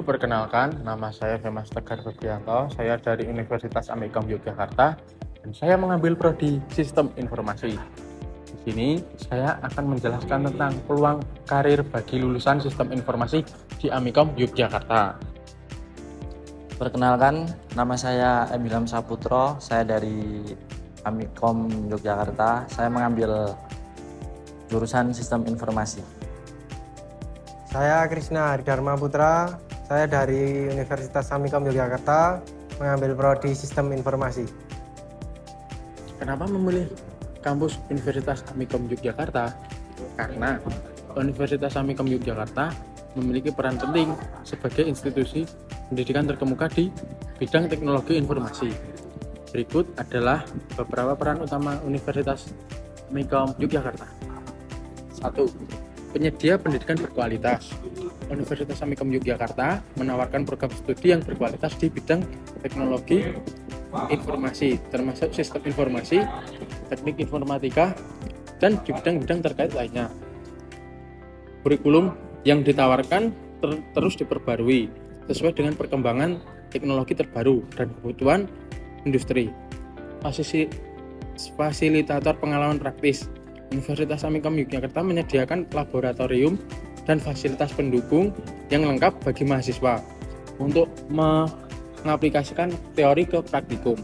perkenalkan, nama saya Femas Tegar Febrianto, saya dari Universitas Amikom Yogyakarta, dan saya mengambil prodi Sistem Informasi. Di sini, saya akan menjelaskan tentang peluang karir bagi lulusan Sistem Informasi di Amikom Yogyakarta. Perkenalkan, nama saya Emilam Saputro, saya dari Amikom Yogyakarta. Saya mengambil jurusan Sistem Informasi. Saya Krisna Haridharma Putra, saya dari Universitas Amikom Yogyakarta, mengambil prodi Sistem Informasi. Kenapa memilih kampus Universitas Amikom Yogyakarta? Karena Universitas Amikom Yogyakarta memiliki peran penting sebagai institusi pendidikan terkemuka di bidang teknologi informasi. Berikut adalah beberapa peran utama Universitas Amikom Yogyakarta. 1. Penyedia pendidikan berkualitas. Universitas Amikom Yogyakarta menawarkan program studi yang berkualitas di bidang teknologi informasi, termasuk sistem informasi, teknik informatika, dan di bidang-bidang terkait lainnya. Kurikulum yang ditawarkan terus diperbarui sesuai dengan perkembangan teknologi terbaru dan kebutuhan industri. Fasilitator pengalaman praktis. Universitas Amikom Yogyakarta menyediakan laboratorium dan fasilitas pendukung yang lengkap bagi mahasiswa untuk mengaplikasikan teori ke praktikum.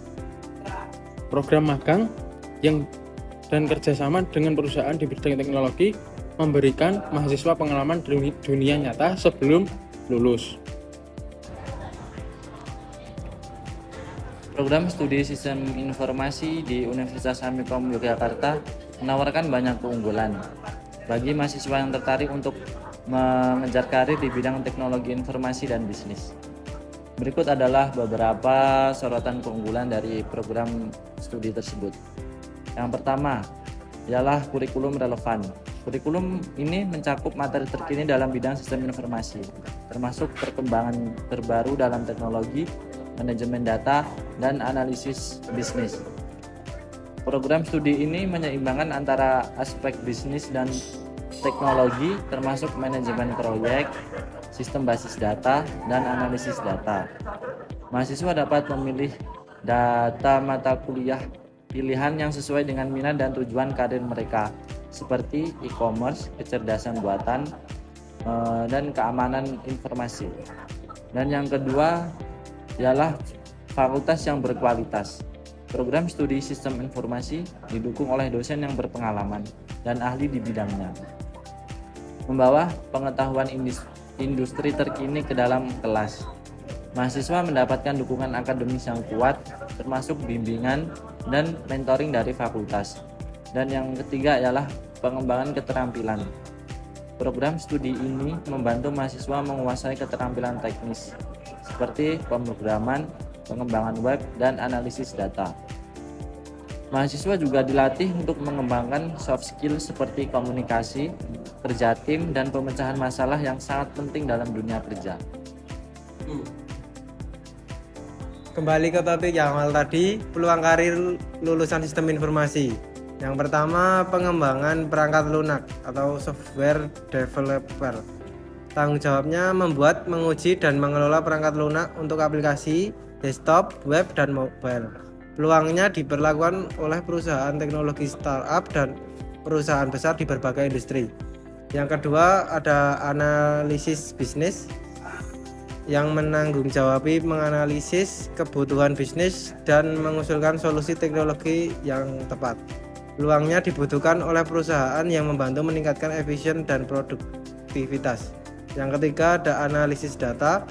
Program magang dan kerjasama dengan perusahaan di bidang teknologi memberikan mahasiswa pengalaman dunia nyata sebelum lulus. Program studi Sistem Informasi di Universitas Amikom Yogyakarta menawarkan banyak keunggulan bagi mahasiswa yang tertarik untuk mengejar karir di bidang teknologi informasi dan bisnis. Berikut adalah beberapa sorotan keunggulan dari program studi tersebut. Yang pertama ialah kurikulum relevan. Kurikulum ini mencakup materi terkini dalam bidang sistem informasi, termasuk perkembangan terbaru dalam teknologi, manajemen data, dan analisis bisnis. Program studi ini menyeimbangkan antara aspek bisnis dan teknologi, termasuk manajemen proyek, sistem basis data, dan analisis data. Mahasiswa dapat memilih data mata kuliah pilihan yang sesuai dengan minat dan tujuan karir mereka, seperti e-commerce, kecerdasan buatan, dan keamanan informasi. Dan yang kedua ialah fakultas yang berkualitas. Program studi sistem informasi didukung oleh dosen yang berpengalaman dan ahli di bidangnya, membawa pengetahuan industri terkini ke dalam kelas. Mahasiswa mendapatkan dukungan akademis yang kuat, termasuk bimbingan dan mentoring dari fakultas. Dan yang ketiga ialah pengembangan keterampilan. Program studi ini membantu mahasiswa menguasai keterampilan teknis seperti pemrograman, pengembangan web, dan analisis data. Mahasiswa juga dilatih untuk mengembangkan soft skill seperti komunikasi, kerja tim, dan pemecahan masalah yang sangat penting dalam dunia kerja. Kembali ke topik yang awal tadi, peluang karir lulusan sistem informasi. Yang pertama, pengembangan perangkat lunak atau software developer. Tanggung jawabnya membuat, menguji, dan mengelola perangkat lunak untuk aplikasi, desktop, web, dan mobile. Peluangnya diperlakukan oleh perusahaan teknologi startup dan perusahaan besar di berbagai industri. Yang kedua, ada analisis bisnis yang menanggung-jawabi menganalisis kebutuhan bisnis dan mengusulkan solusi teknologi yang tepat. Peluangnya dibutuhkan oleh perusahaan yang membantu meningkatkan efisien dan produktivitas. Yang ketiga, ada analisis data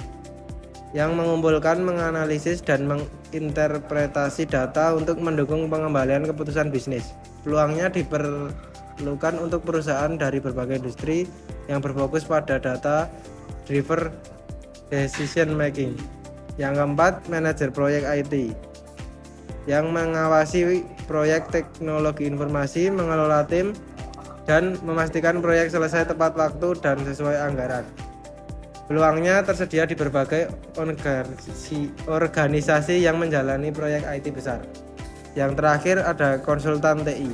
yang mengumpulkan, menganalisis, dan menginterpretasi data untuk mendukung pengembalian keputusan bisnis. Peluangnya diperlukan untuk perusahaan dari berbagai industri yang berfokus pada data driven decision making. Yang keempat, manajer proyek IT yang mengawasi proyek teknologi informasi, mengelola tim, dan memastikan proyek selesai tepat waktu dan sesuai anggaran. Peluangnya tersedia di berbagai organisasi yang menjalani proyek IT besar. Yang terakhir ada konsultan TI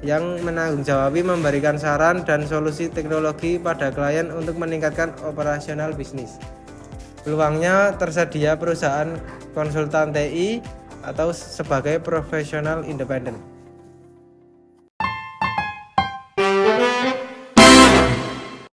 yang menanggung-jawabi memberikan saran dan solusi teknologi pada klien untuk meningkatkan operasional bisnis. Peluangnya tersedia perusahaan konsultan TI atau sebagai profesional independen.